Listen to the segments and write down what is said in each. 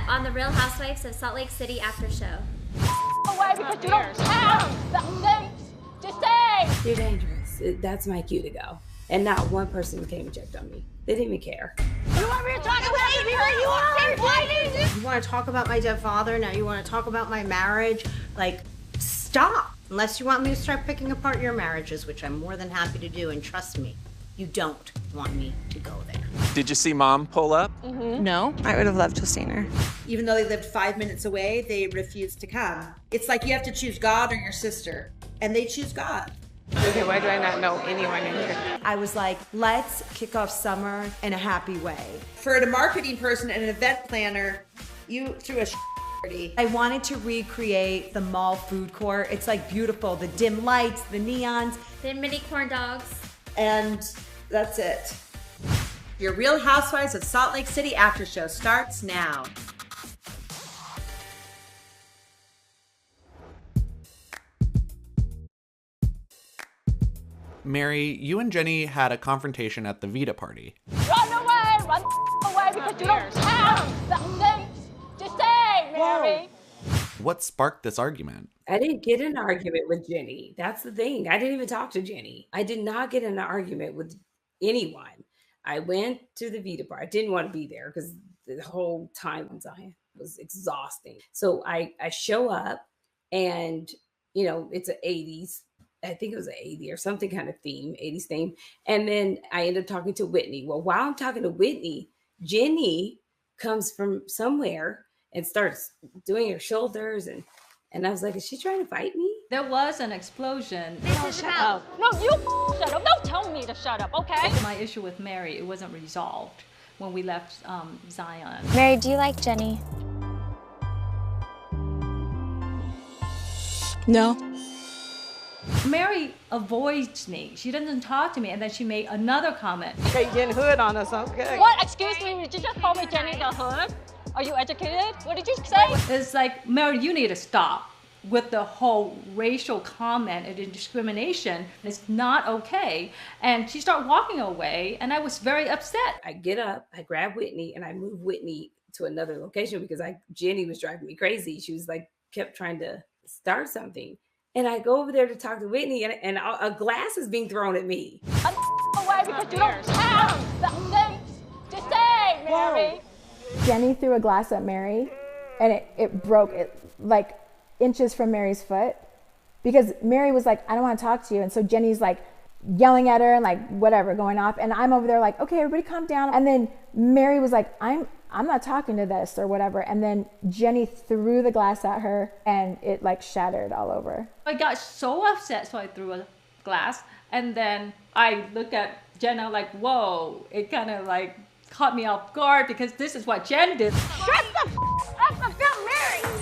on the Real Housewives of Salt Lake City after show. Away because you don't have the things to say. You're dangerous. That's my cue to go. And not one person came and checked on me. They didn't even care. You want me to talk about the people you are? You want to talk about my dead father? Now you want to talk about my marriage? Like, stop. Unless you want me to start picking apart your marriages, which I'm more than happy to do, and trust me, you don't want me to go there. Did you see Mom pull up? No. I would have loved to have seen her. Even though they lived 5 minutes away, they refused to come. It's like you have to choose God or your sister, and they choose God. Okay, why do I not know anyone in here? I was like, let's kick off summer in a happy way. For a marketing person and an event planner, you threw a party. I wanted to recreate the mall food court. It's like beautiful, the dim lights, the neons. The mini corn dogs. And that's it. Your Real Housewives of Salt Lake City after show starts now. Mary, you and Jennie had a confrontation at the Vida party. Run away because you don't have the things to say, Mary. What sparked this argument? I didn't get in an argument with Jennie. That's the thing. I didn't even talk to Jennie. I did not get in an argument with anyone. I went to the Vida party. I didn't want to be there because the whole time was exhausting. So I show up and, you know, it's an 80s. I think it was an 80 or something kind of theme, 80s theme. And then I ended up talking to Whitney. Well, while I'm talking to Whitney, Jennie comes from somewhere and starts doing her shoulders. And I was like, is she trying to fight me? There was an explosion. This is about. No, you shut up. Don't tell me to shut up, okay? My issue with Mary, it wasn't resolved when we left Zion. Mary, do you like Jennie? No. Mary avoids me. She doesn't talk to me, and then she made another comment. Okay, you're getting hood on us, okay? What? Excuse me, did you just call me Jennie the Hood? Are you educated? What did you say? It's like, Mary, you need to stop with the whole racial comment and discrimination. It's not okay. And she started walking away, and I was very upset. I get up, I grab Whitney, and I move Whitney to another location because Jennie was driving me crazy. She was like, kept trying to start something. And I go over there to talk to Whitney, and a glass is being thrown at me. Away because you don't have the things to say, Mary. Jennie threw a glass at Mary, and it broke it like inches from Mary's foot because Mary was like, I don't want to talk to you. And so Jennie's like yelling at her and like whatever going off. And I'm over there like, okay, everybody calm down. And then Mary was like, I'm not talking to this or whatever. And then Jennie threw the glass at her and it like shattered all over. I got so upset, so I threw a glass. And then I looked at Jenna like, whoa, it kind of like caught me off guard because this is what Jen did. Shut the up about Mary.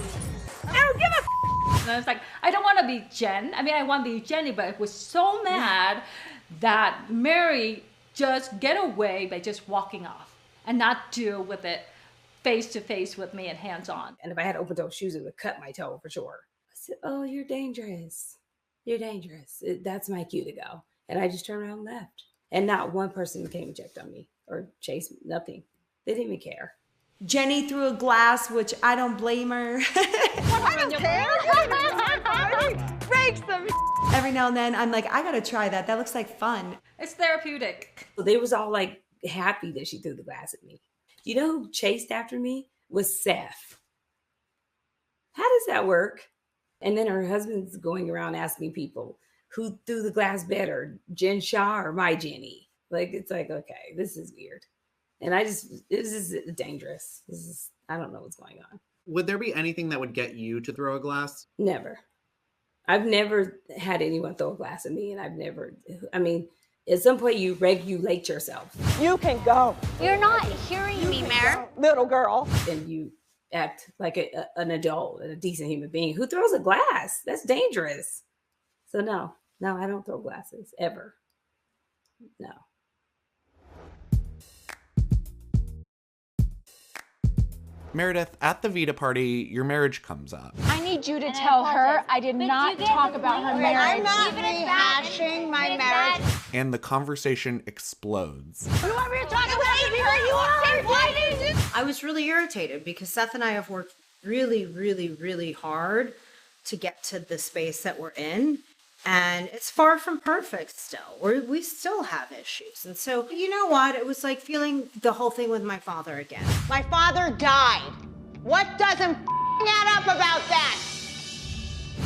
I don't give a And I was like, I don't want to be Jen. I mean, I want to be Jennie, but I was so mad that Mary just get away by just walking off and not deal with it face to face with me and hands on. And if I had open-toe shoes, it would have cut my toe for sure. I said, oh, you're dangerous. You're dangerous. That's my cue to go. And I just turned around and left. And not one person came and checked on me or chased me, nothing. They didn't even care. Jennie threw a glass, which I don't blame her. I don't care. Breaks them. Every now and then, I'm like, I gotta try that. That looks like fun. It's therapeutic. So they was all like happy that she threw the glass at me. You know who chased after me? Was Seth. How does that work? And then her husband's going around asking people who threw the glass better, Jen Shaw or my Jennie? Like, it's like, okay, this is weird. And this is dangerous. I don't know what's going on. Would there be anything that would get you to throw a glass? Never. I've never had anyone throw a glass at me, and at some point you regulate yourself. You can go. You're not hearing me, Mare. Little girl. And you act like an adult and a decent human being. Who throws a glass? That's dangerous. So no, I don't throw glasses, ever. No. Meredith, at the Vida party, your marriage comes up. I need you to tell her I did not talk about her marriage. I'm not rehashing my marriage. and the conversation explodes. Whoever you're talking about, you are. Why did you? I was really irritated because Seth and I have worked really, really, really hard to get to the space that we're in. And it's far from perfect still. We still have issues. And so, you know what? It was like feeling the whole thing with my father again. My father died. What doesn't add up about that?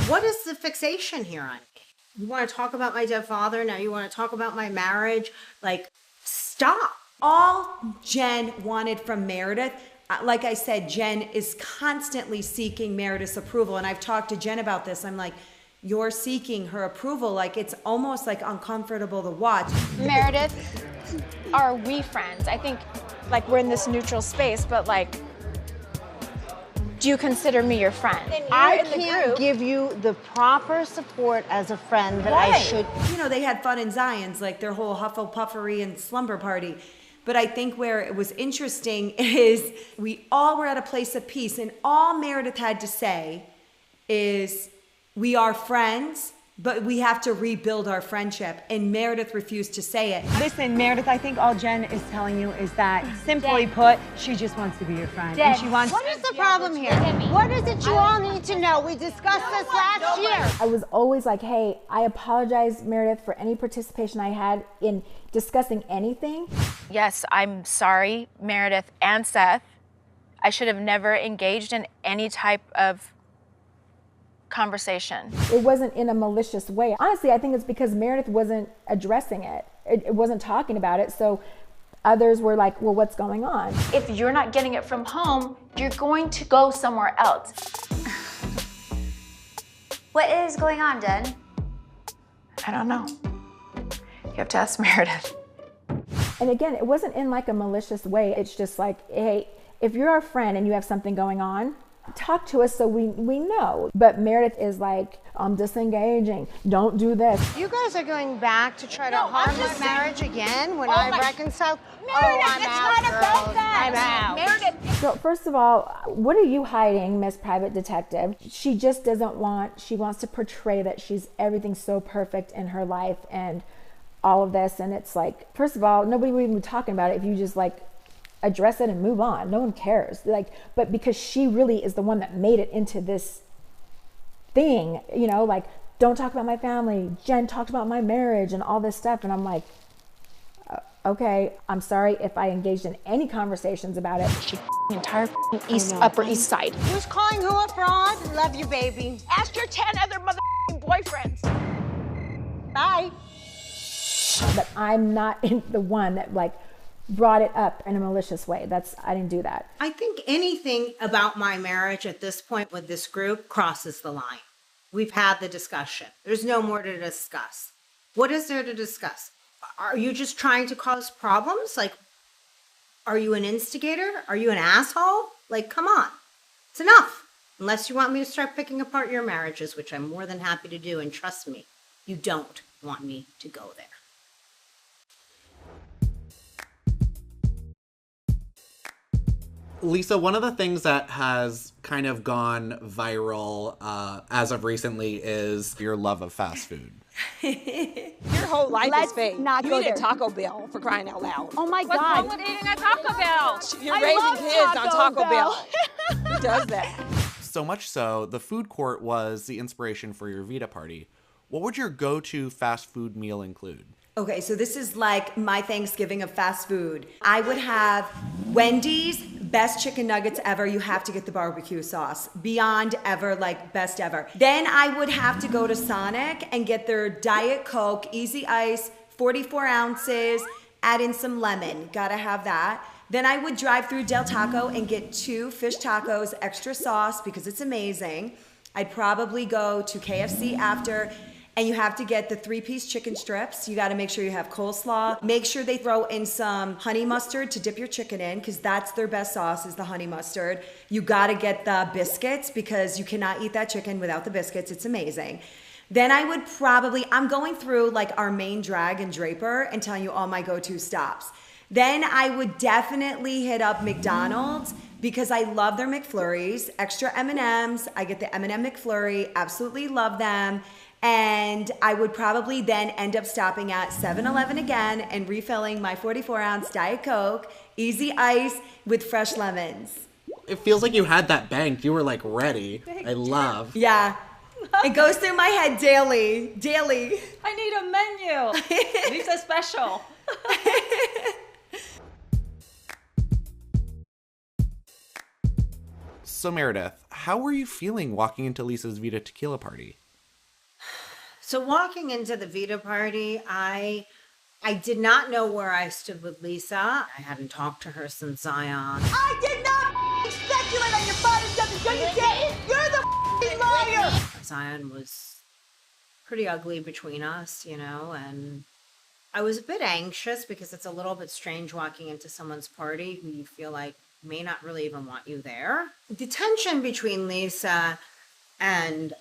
What is the fixation here on me? You want to talk about my dead father? Now you want to talk about my marriage? Like, stop. All Jen wanted from Meredith, like I said, Jen is constantly seeking Meredith's approval. And I've talked to Jen about this. I'm like, you're seeking her approval. Like, it's almost like uncomfortable to watch. Meredith, are we friends? I think, like, we're in this neutral space, but, like, do you consider me your friend? I can't give you the proper support as a friend that I should. You know, they had fun in Zion's, like their whole hufflepuffery and slumber party. But I think where it was interesting is we all were at a place of peace, and all Meredith had to say is, we are friends, but we have to rebuild our friendship. And Meredith refused to say it. Listen, Meredith, I think all Jen is telling you is that, simply put, she just wants to be your friend. And she wants. What is the problem here? What is it you all need to know? We discussed this last year. I was always like, hey, I apologize, Meredith, for any participation I had in discussing anything. Yes, I'm sorry, Meredith and Seth. I should have never engaged in any type of conversation. It wasn't in a malicious way. Honestly, I think it's because Meredith wasn't addressing it. It wasn't talking about it. So others were like, well, what's going on? If you're not getting it from home, you're going to go somewhere else. What is going on, Jen? I don't know. You have to ask Meredith. And again, it wasn't in like a malicious way. It's just like, hey, if you're our friend and you have something going on, talk to us so we know. But Meredith is like, I'm disengaging. Don't do this. You guys are going back to try to harm my marriage again when I reconcile. Meredith, I'm it's out, not about girls. that. I'm out. Meredith. So first of all, what are you hiding, Miss Private Detective? She just doesn't want, she wants to portray that she's everything so perfect in her life and all of this. And it's like, first of all, nobody would even be talking about it if you just like address it and move on. No one cares. Like, but because she really is the one that made it into this thing, you know, like, don't talk about my family. Jen talked about my marriage and all this stuff. And I'm like, okay, I'm sorry if I engaged in any conversations about it. The entire Upper East Side. Who's calling who a fraud? Love you, baby. Ask your 10 other boyfriends. Bye. But I'm not the one that like brought it up in a malicious way. I didn't do that. I think anything about my marriage at this point with this group crosses the line. We've had the discussion. There's no more to discuss. What is there to discuss? Are you just trying to cause problems? Like, are you an instigator? Are you an asshole? Like, come on. It's enough. Unless you want me to start picking apart your marriages, which I'm more than happy to do. And trust me, you don't want me to go there. Lisa, one of the things that has kind of gone viral as of recently is your love of fast food. Your whole life is fake. You eat a Taco Bell, for crying out loud. Oh my What's God. wrong with eating a Taco Bell? You're I raising love kids on Taco Taco Bell. Who does that? So much so, the food court was the inspiration for your Vida party. What would your go-to fast food meal include? Okay, so this is like my Thanksgiving of fast food. I would have Wendy's, best chicken nuggets ever. You have to get the barbecue sauce. Beyond ever, like best ever. Then I would have to go to Sonic and get their Diet Coke, easy ice, 44 ounces, add in some lemon. Gotta have that. Then I would drive through Del Taco and get 2 fish tacos, extra sauce, because it's amazing. I'd probably go to KFC after. And you have to get the 3-piece chicken strips. You gotta make sure you have coleslaw. Make sure they throw in some honey mustard to dip your chicken in, because that's their best sauce, is the honey mustard. You gotta get the biscuits, because you cannot eat that chicken without the biscuits. It's amazing. Then I would probably, I'm going through like our main drag and Draper and telling you all my go-to stops. Then I would definitely hit up McDonald's, because I love their McFlurries, extra M&Ms. I get the M&M McFlurry, absolutely love them. And I would probably then end up stopping at 7-Eleven again and refilling my 44-ounce Diet Coke, easy ice with fresh lemons. It feels like you had that banked. You were like ready. I love. Yeah. It goes through my head daily. I need a menu. Lisa special. So Meredith, how were you feeling walking into Lisa's Vida tequila party? So walking into the Vida party, I did not know where I stood with Lisa. I hadn't talked to her since Zion. I did not speculate on your father's death until you did. You're the liar. Zion was pretty ugly between us, you know, and I was a bit anxious because it's a little bit strange walking into someone's party who you feel like may not really even want you there. The tension between Lisa and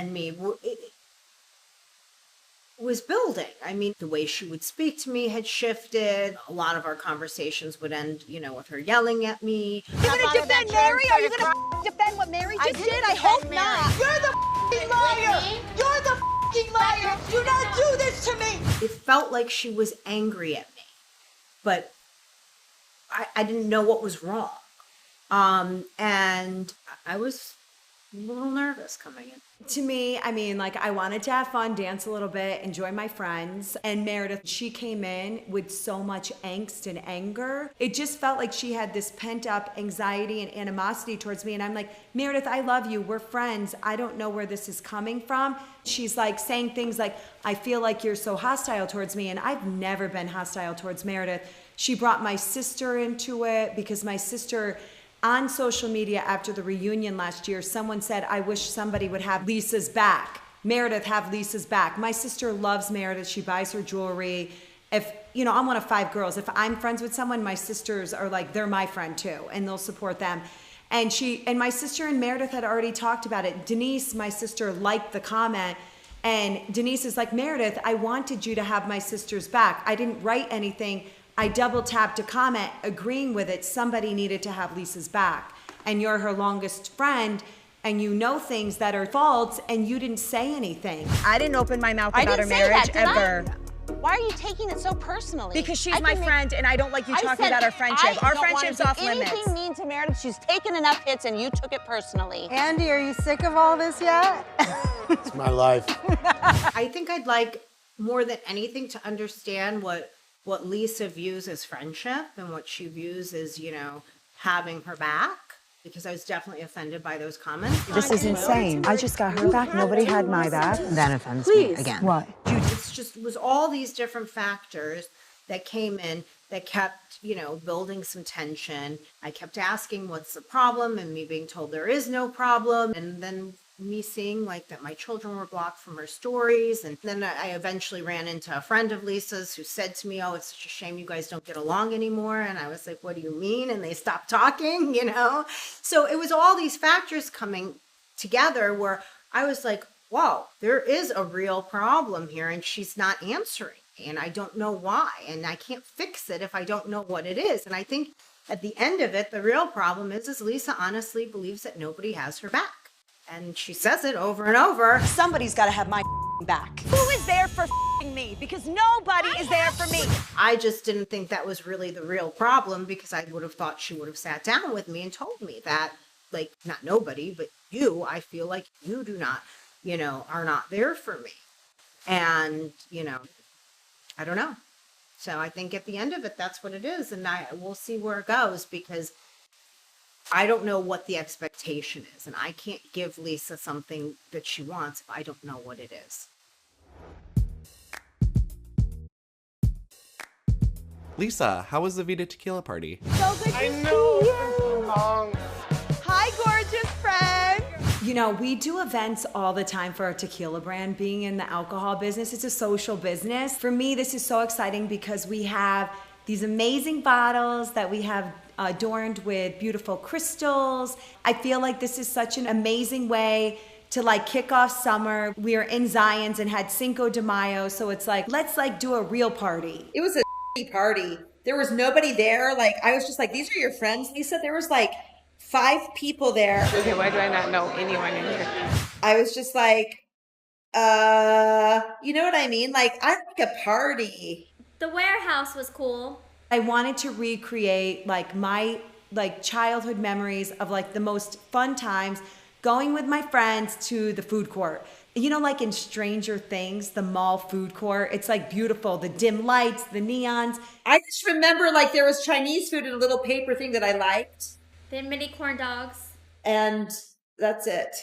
me, it was building. I mean, the way she would speak to me had shifted. A lot of our conversations would end, you know, with her yelling at me. You're going to defend Mary? Are you going to defend what Mary just did? I hope not. You're the liar. You're the liar. Do not do this to me. It felt like she was angry at me, but I didn't know what was wrong. And I was a little nervous coming in. To me, I mean, like, I wanted to have fun, dance a little bit, enjoy my friends. And Meredith, she came in with so much angst and anger. It just felt like she had this pent-up anxiety and animosity towards me. And I'm like, Meredith, I love you. We're friends. I don't know where this is coming from. She's like saying things like, I feel like you're so hostile towards me. And I've never been hostile towards Meredith. She brought my sister into it because my sister, on social media after the reunion last year, someone said, I wish somebody would have Lisa's back. Meredith, have Lisa's back. My sister loves Meredith. She buys her jewelry. If, you know, I'm one of 5 girls. If I'm friends with someone, my sisters are like, they're my friend too, and they'll support them. And my sister and Meredith had already talked about it. Denise, my sister, liked the comment. And Denise is like, Meredith, I wanted you to have my sister's back. I didn't write anything. I double tapped a comment agreeing with it. Somebody needed to have Lisa's back. And you're her longest friend, and you know things that are false, and you didn't say anything. I didn't open my mouth about her marriage ever. Why are you taking it so personally? Because she's my friend, and I don't like you talking about our friendship. Our friendship's off limits. Anything mean to Meredith, she's taken enough hits, and you took it personally. Andy, are you sick of all this yet? It's my life. I think I'd like, more than anything, to understand what Lisa views as friendship and what she views as, you know, having her back, because I was definitely offended by those comments. This is insane. I just got her back. Nobody had my back. That offends me again. What? It was all these different factors that came in that kept, you know, building some tension. I kept asking, what's the problem? And me being told there is no problem. And then me seeing like that my children were blocked from her stories. And then I eventually ran into a friend of Lisa's who said to me, oh, it's such a shame you guys don't get along anymore. And I was like, what do you mean? And they stopped talking, you know? So it was all these factors coming together where I was like, whoa, there is a real problem here and she's not answering. And I don't know why. And I can't fix it if I don't know what it is. And I think at the end of it, the real problem is Lisa honestly believes that nobody has her back. And she says it over and over. Somebody's got to have my back. Who is there for me? Because nobody is there for me. I just didn't think that was really the real problem, because I would have thought she would have sat down with me and told me that, like, not nobody, but you, I feel like you do not, you know, are not there for me. And, you know, I don't know. So I think at the end of it, that's what it is. And we'll see where it goes, because I don't know what the expectation is, and I can't give Lisa something that she wants if I don't know what it is. Lisa, how was the Vida tequila party? So good to see you. Hi, gorgeous friend. You know, we do events all the time for our tequila brand. Being in the alcohol business, it's a social business. For me, this is so exciting because we have these amazing bottles that we have adorned with beautiful crystals. I feel like this is such an amazing way to like kick off summer. We are in Zion's and had Cinco de Mayo, so it's like, let's like do a real party. It was a party. There was nobody there. Like, I was just like, these are your friends, Lisa? There was like 5 people there. Okay, why do I not know anyone in here? I was just like, You know what I mean? Like, I like a party. The warehouse was cool. I wanted to recreate like my like childhood memories of like the most fun times going with my friends to the food court. You know, like in Stranger Things, the mall food court, it's like beautiful, the dim lights, the neons. I just remember like there was Chinese food in a little paper thing that I liked. They had mini corn dogs. And that's it.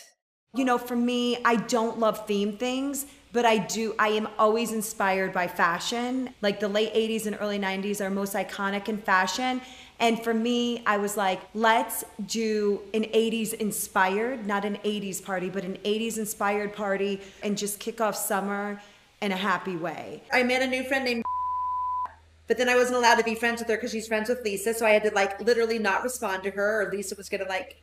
You know, for me, I don't love theme things, but I am always inspired by fashion. Like the late 80s and early 90s are most iconic in fashion. And for me, I was like, let's do an 80s inspired, not an 80s party, but an 80s inspired party and just kick off summer in a happy way. I met a new friend named but then I wasn't allowed to be friends with her because she's friends with Lisa. So I had to like literally not respond to her, or Lisa was going to like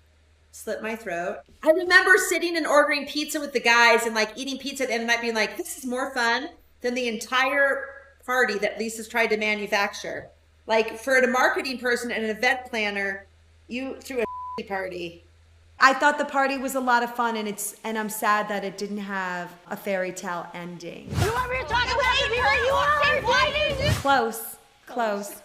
slit my throat. I remember sitting and ordering pizza with the guys and like eating pizza at the end of the night being like, this is more fun than the entire party that Lisa's tried to manufacture. Like for a marketing person and an event planner, you threw a party. I thought the party was a lot of fun, and I'm sad that it didn't have a fairy tale ending. You want me to talk about the people you are? Why did you? Close.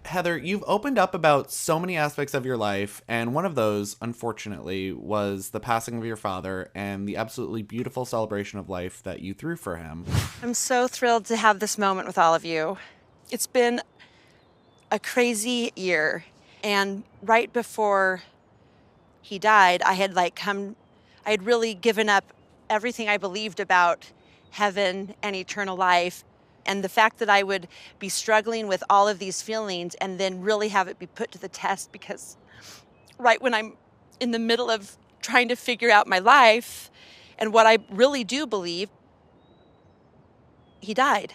Heather, you've opened up about so many aspects of your life, and one of those, unfortunately, was the passing of your father and the absolutely beautiful celebration of life that you threw for him. I'm so thrilled to have this moment with all of you. It's been a crazy year, and right before he died, I had really given up everything I believed about heaven and eternal life. And the fact that I would be struggling with all of these feelings and then really have it be put to the test, because right when I'm in the middle of trying to figure out my life and what I really do believe, he died.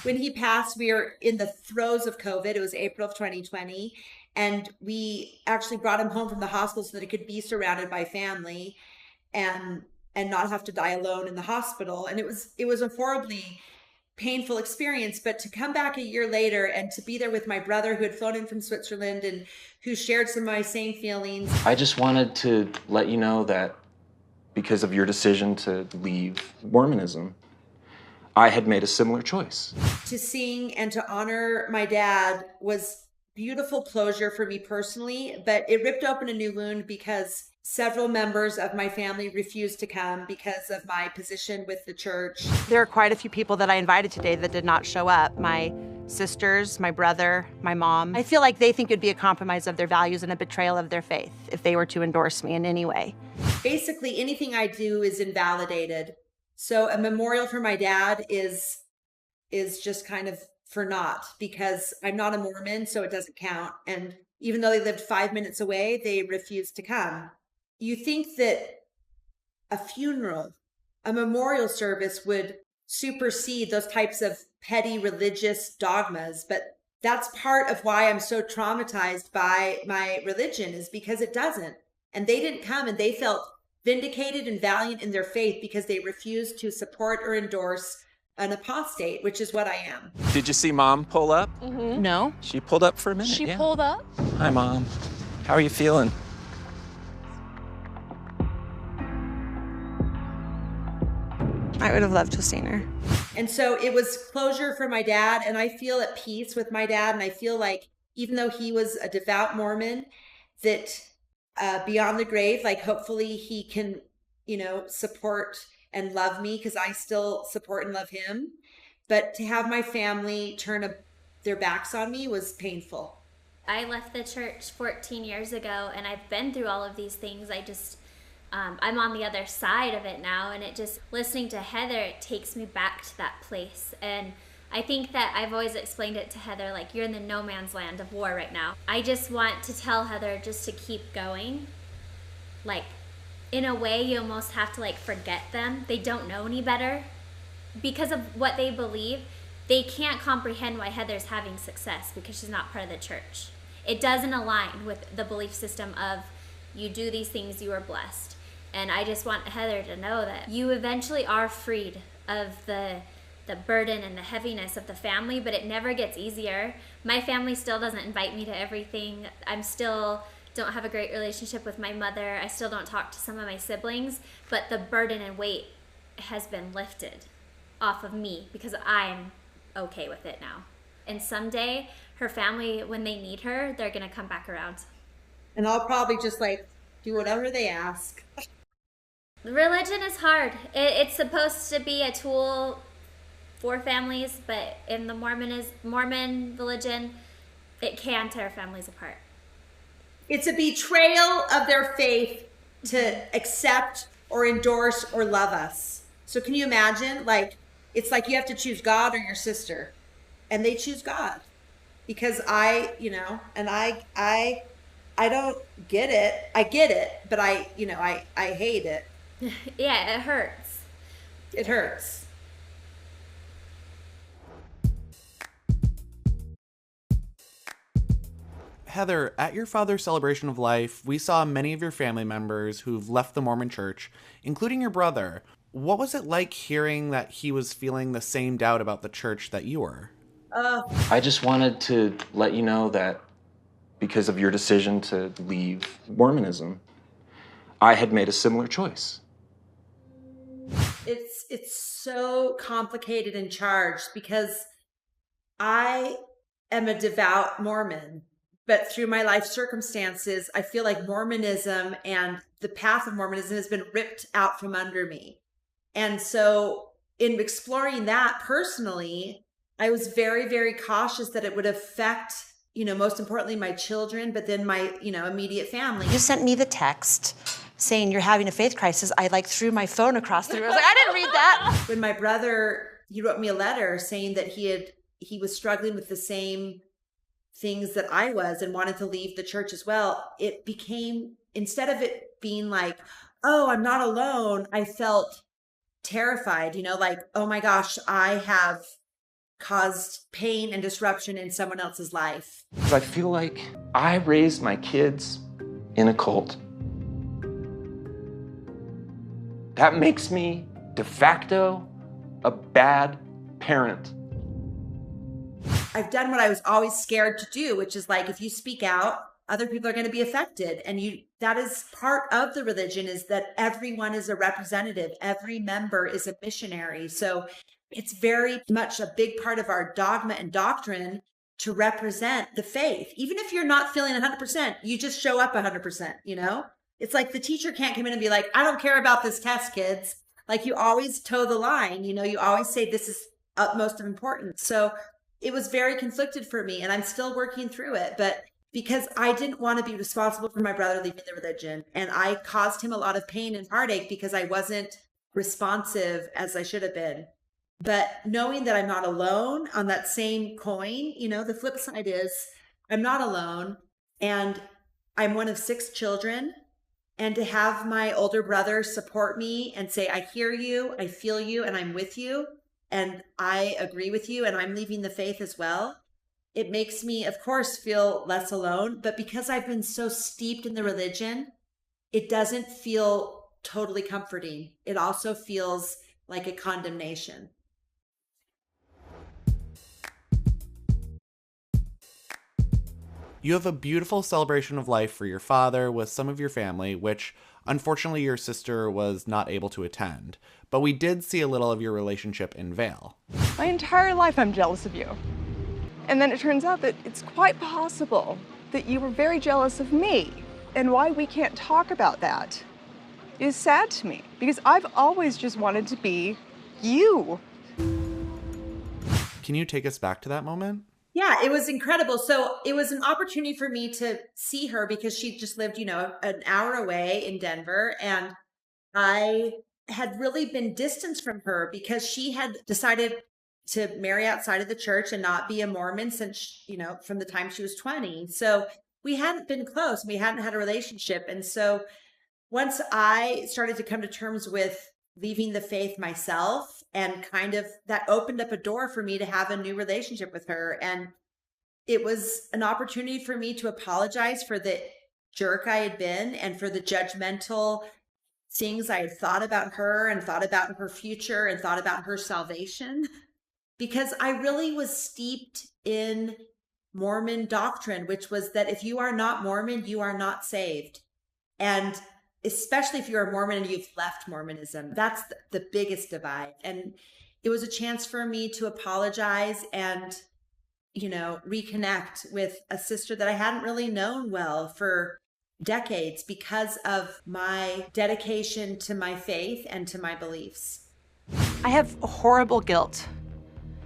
When he passed, we were in the throes of COVID. It was April of 2020. And we actually brought him home from the hospital so that he could be surrounded by family and not have to die alone in the hospital. And it was a horribly painful experience, but to come back a year later and to be there with my brother who had flown in from Switzerland and who shared some of my same feelings. I just wanted to let you know that because of your decision to leave Mormonism, I had made a similar choice. To sing and to honor my dad was beautiful closure for me personally, but it ripped open a new wound because several members of my family refused to come because of my position with the church. There are quite a few people that I invited today that did not show up. My sisters, my brother, my mom. I feel like they think it'd be a compromise of their values and a betrayal of their faith if they were to endorse me in any way. Basically, anything I do is invalidated. So a memorial for my dad is just kind of for naught because I'm not a Mormon, so it doesn't count. And even though they lived 5 minutes away, they refused to come. You think that a funeral, a memorial service would supersede those types of petty religious dogmas, but that's part of why I'm so traumatized by my religion is because it doesn't. And they didn't come and they felt vindicated and valiant in their faith because they refused to support or endorse an apostate, which is what I am. Did you see Mom pull up? Mm-hmm. No. She pulled up for a minute. She pulled up? Hi, Mom. How are you feeling? I would have loved to have seen her. And so it was closure for my dad, and I feel at peace with my dad, and I feel like even though he was a devout Mormon, that beyond the grave, like hopefully he can, support and love me because I still support and love him. But to have my family turn their backs on me was painful. I left the church 14 years ago, and I've been through all of these things. I'm on the other side of it now, and listening to Heather, it takes me back to that place. And I think that I've always explained it to Heather, like, you're in the no man's land of war right now. I just want to tell Heather just to keep going. Like, in a way, you almost have to, forget them. They don't know any better. Because of what they believe, they can't comprehend why Heather's having success because she's not part of the church. It doesn't align with the belief system of you do these things, you are blessed. And I just want Heather to know that you eventually are freed of the burden and the heaviness of the family, but it never gets easier. My family still doesn't invite me to everything. I'm still don't have a great relationship with my mother. I still don't talk to some of my siblings, but the burden and weight has been lifted off of me because I'm okay with it now. And someday her family, when they need her, they're going to come back around. And I'll probably just like do whatever they ask. Religion is hard. It's supposed to be a tool for families, but in the Mormon religion, it can tear families apart. It's a betrayal of their faith to accept or endorse or love us. So can you imagine? Like, it's like you have to choose God or your sister, and they choose God because I don't get it. I get it, but I hate it. Yeah, it hurts. It hurts. Heather, at your father's celebration of life, we saw many of your family members who've left the Mormon Church, including your brother. What was it like hearing that he was feeling the same doubt about the church that you were? I just wanted to let you know that because of your decision to leave Mormonism, I had made a similar choice. It's so complicated and charged because I am a devout Mormon, but through my life circumstances, I feel like Mormonism and the path of Mormonism has been ripped out from under me. And so in exploring that personally, I was very, very cautious that it would affect, most importantly, my children, but then my, immediate family. You sent me the text saying you're having a faith crisis. I threw my phone across the room. I was like, I didn't read that. When my brother, he wrote me a letter saying that he was struggling with the same things that I was and wanted to leave the church as well. It became, instead of it being like, oh, I'm not alone, I felt terrified, like, oh my gosh, I have caused pain and disruption in someone else's life. I feel like I raised my kids in a cult. That makes me de facto a bad parent. I've done what I was always scared to do, which is like, if you speak out, other people are going to be affected. And that is part of the religion, is that everyone is a representative. Every member is a missionary. So it's very much a big part of our dogma and doctrine to represent the faith. Even if you're not feeling 100%, you just show up 100%, It's like the teacher can't come in and be like, I don't care about this test, kids. Like, you always toe the line, you always say this is utmost of importance. So it was very conflicted for me, and I'm still working through it. But because I didn't want to be responsible for my brother leaving the religion, and I caused him a lot of pain and heartache because I wasn't responsive as I should have been. But knowing that I'm not alone on that same coin, the flip side is I'm not alone, and I'm one of 6 children. And to have my older brother support me and say, I hear you, I feel you, and I'm with you, and I agree with you, and I'm leaving the faith as well. It makes me, of course, feel less alone. But because I've been so steeped in the religion, it doesn't feel totally comforting. It also feels like a condemnation. You have a beautiful celebration of life for your father with some of your family, which unfortunately your sister was not able to attend. But we did see a little of your relationship in Vail. My entire life I'm jealous of you. And then it turns out that it's quite possible that you were very jealous of me. And why we can't talk about that is sad to me, because I've always just wanted to be you. Can you take us back to that moment? Yeah, it was incredible. So it was an opportunity for me to see her because she just lived, an hour away in Denver. And I had really been distanced from her because she had decided to marry outside of the church and not be a Mormon since, from the time she was 20. So we hadn't been close. We hadn't had a relationship. And so once I started to come to terms with leaving the faith myself, and kind of that opened up a door for me to have a new relationship with her. And it was an opportunity for me to apologize for the jerk I had been and for the judgmental things I had thought about her and thought about her future and thought about her salvation, because I really was steeped in Mormon doctrine, which was that if you are not Mormon, you are not saved. And especially if you're a Mormon and you've left Mormonism, that's the biggest divide. And it was a chance for me to apologize and, you know, reconnect with a sister that I hadn't really known well for decades because of my dedication to my faith and to my beliefs. I have horrible guilt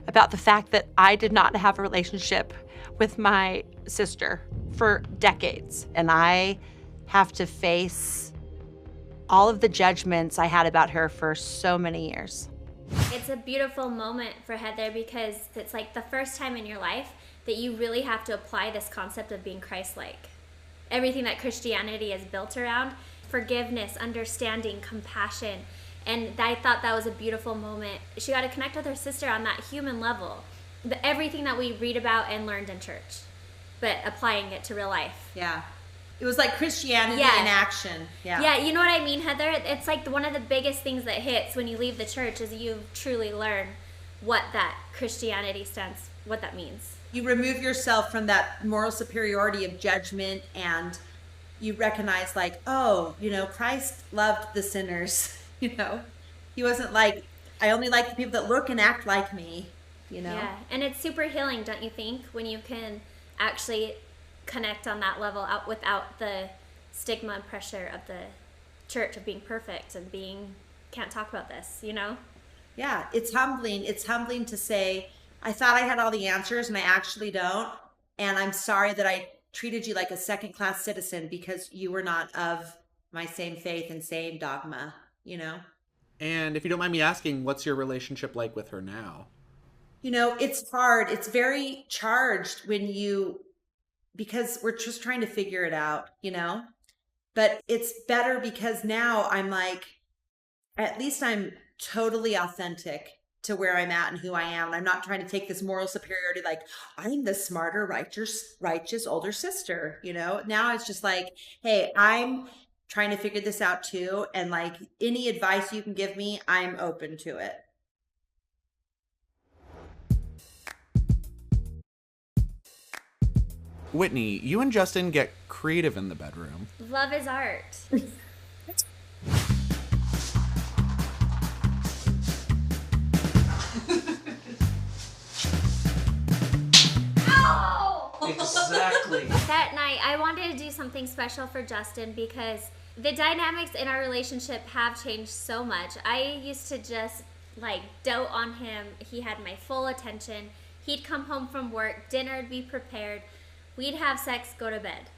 about the fact that I did not have a relationship with my sister for decades. And I have to face all of the judgments I had about her for so many years. It's a beautiful moment for Heather because it's like the first time in your life that you really have to apply this concept of being Christ-like. Everything that Christianity is built around, forgiveness, understanding, compassion. And I thought that was a beautiful moment. She got to connect with her sister on that human level. Everything that we read about and learned in church, but applying it to real life. Yeah. It was like Christianity in action. Yeah. Yeah, you know what I mean, Heather? It's like one of the biggest things that hits when you leave the church is you truly learn what that Christianity stands, what that means. You remove yourself from that moral superiority of judgment and you recognize like, oh, you know, Christ loved the sinners, you know? He wasn't like, I only like the people that look and act like me, you know? Yeah, and it's super healing, don't you think? When you can actually connect on that level out without the stigma and pressure of the church of being perfect and being, can't talk about this, you know? Yeah, it's humbling. It's humbling to say, I thought I had all the answers and I actually don't. And I'm sorry that I treated you like a second-class citizen because you were not of my same faith and same dogma, you know? And if you don't mind me asking, what's your relationship like with her now? You know, it's hard. It's very charged because we're just trying to figure it out, you know? But it's better because now I'm like, at least I'm totally authentic to where I'm at and who I am. And I'm not trying to take this moral superiority, like I'm the smarter, righteous older sister, you know? Now it's just like, hey, I'm trying to figure this out too. And like any advice you can give me, I'm open to it. Whitney, you and Justin get creative in the bedroom. Love is art. Exactly. That night, I wanted to do something special for Justin because the dynamics in our relationship have changed so much. I used to just like dote on him. He had my full attention. He'd come home from work, dinner would be prepared. We'd have sex, go to bed.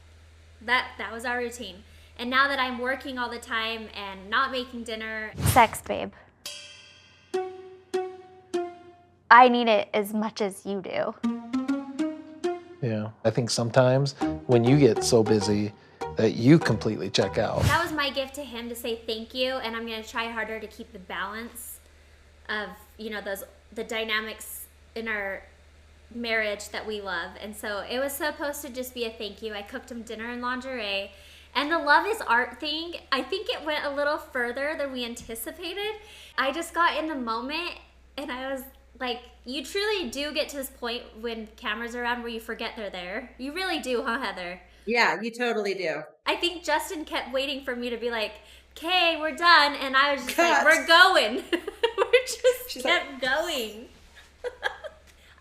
That was our routine. And now that I'm working all the time and not making dinner. Sex, babe. I need it as much as you do. Yeah, I think sometimes when you get so busy that you completely check out. That was my gift to him to say thank you, and I'm gonna try harder to keep the balance of, you know, the dynamics in our marriage that we love. And so it was supposed to just be a thank you. I cooked him dinner and lingerie. And the love is art thing, I think it went a little further than we anticipated. I just got in the moment and I was like, you truly do get to this point when cameras are around where you forget they're there. You really do, huh, Heather? Yeah, you totally do. I think Justin kept waiting for me to be like, okay, we're done. And I was just like, we're going. She's kept going.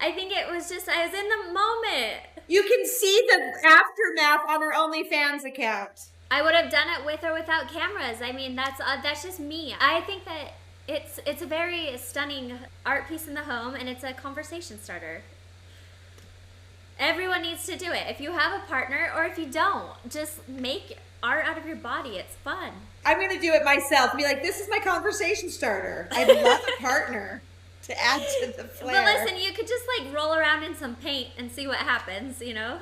I think it was just, I was in the moment. You can see the aftermath on her OnlyFans account. I would have done it with or without cameras. I mean, that's just me. I think that it's a very stunning art piece in the home, and it's a conversation starter. Everyone needs to do it. If you have a partner, or if you don't, just make art out of your body. It's fun. I'm going to do it myself. Be like, this is my conversation starter. I'd love a partner to add to the flair. But listen, you could just like roll around in some paint and see what happens, you know?